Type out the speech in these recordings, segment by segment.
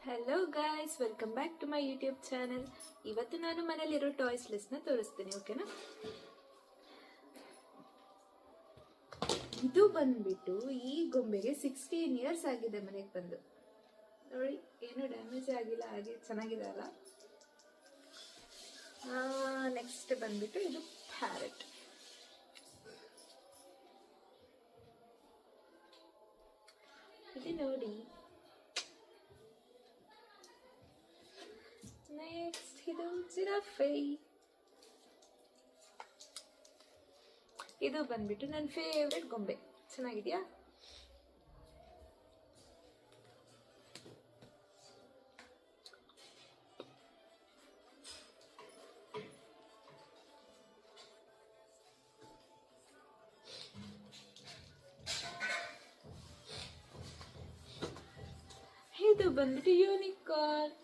Hello guys, welcome back to my YouTube channel. ಇವತ್ತು ನಾನು ಮನೇಲಿರೋ toys ಲಿಸ್ಟ್ನ ತೋರಿಸ್ತೀನಿ, ಓಕೆನಾ? ಇದು ಬಂದ್ಬಿಟ್ಟು ಈ ಗೊಂಬೆಗೆ 16 ಇಯರ್ಸ್ ಆಗಿದೆ ಮನೆಗೆ ಬಂದು. ನೋಡಿ, ಏನು ಡ್ಯಾಮೇಜ್ ಆಗಿಲ್ಲ, ಹಾಗೆ ಚೆನ್ನಾಗಿದೆ ಅಲ್ಲ. ನೆಕ್ಸ್ಟ್ ಬಂದ್ಬಿಟ್ಟು ಇದು ಪ್ಯಾರೆಟ್. ಇದು ನೋಡಿ. ನೆಕ್ಸ್ಟ್ ಇದು ಜಿರಾಫೆ. ಇದು ಬಂದ್ಬಿಟ್ಟು ನನ್ನ ಫೇವ್ರೆಟ್ ಗೊಂಬೆ. ಚೆನ್ನಾಗಿದ್ಯಾ? ಇದು ಬಂದ್ಬಿಟ್ಟು ಯೂನಿಕಾರ್ನ್.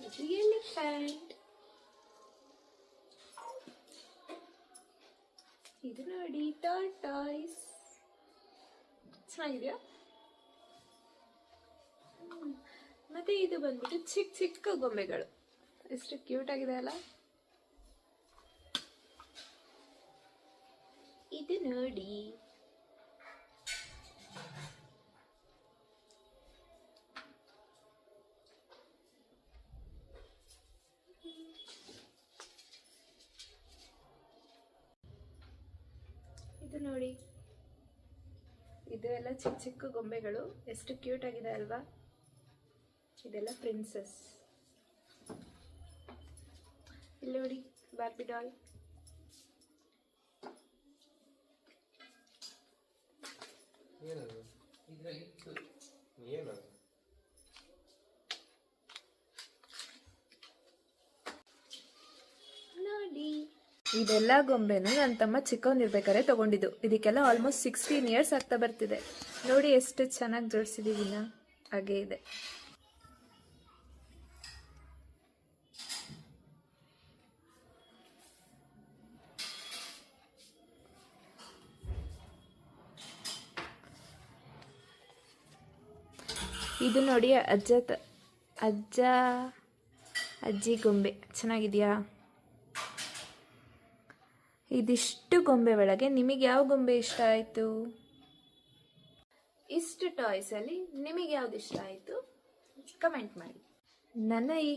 ಇದು ಎಲಿಫೆಂಟ್. ಇದು ನೋಡಿ ಟಾರ್ಟಾಯ್ಸ್. ಚೆನ್ನಾಗಿದೆಯಾ? ಮತ್ತೆ ಇದು ಬಂದ್ಬಿಟ್ಟು ಚಿಕ್ಕ ಚಿಕ್ಕ ಗೊಂಬೆಗಳು. ಎಷ್ಟು ಕ್ಯೂಟ್ ಆಗಿದೆ ಅಲ್ಲ. ಇದು ನೋಡಿ. ಇದು ನೋಡಿ. ಇದು ಎಲ್ಲ ಚಿಕ್ಕ ಚಿಕ್ಕ ಗೊಂಬೆಗಳು. ಎಷ್ಟು ಕ್ಯೂಟ್ ಆಗಿದೆ ಅಲ್ವಾ? ಇದೆಲ್ಲ ಪ್ರಿನ್ಸಸ್. ಇಲ್ಲಿ ನೋಡಿ, ಬಾರ್ಬಿ ಡಾಲ್. ನೋಡಿ, ಇದೆಲ್ಲ ಗೊಂಬೆನ ನನ್ನ ತಮ್ಮ ಚಿಕ್ಕವನಿರ್ಬೇಕಾದ್ರೆ ತಗೊಂಡಿದ್ದು. ಇದಕ್ಕೆಲ್ಲ ಆಲ್ಮೋಸ್ಟ್ 16 ಇಯರ್ಸ್ ಆಗ್ತಾ ಬರ್ತಿದೆ. ನೋಡಿ ಎಷ್ಟು ಚೆನ್ನಾಗಿ ಜೋಡಿಸಿದೀವಿನ. ಹಾಗೆ ಇದೆ. ಇದು ನೋಡಿ, ಅಜ್ಜ ಅಜ್ಜಿ ಗೊಂಬೆ. ಚೆನ್ನಾಗಿದೆಯಾ? ಇದಿಷ್ಟು ಗೊಂಬೆ ಒಳಗೆ ನಿಮಗೆ ಯಾವ ಗೊಂಬೆ ಇಷ್ಟ ಆಯಿತು? ಇಷ್ಟು ಟಾಯ್ಸಲ್ಲಿ ನಿಮಗೆ ಯಾವ್ದು ಇಷ್ಟ ಆಯಿತು ಕಮೆಂಟ್ ಮಾಡಿ. ನನ್ನ ಈ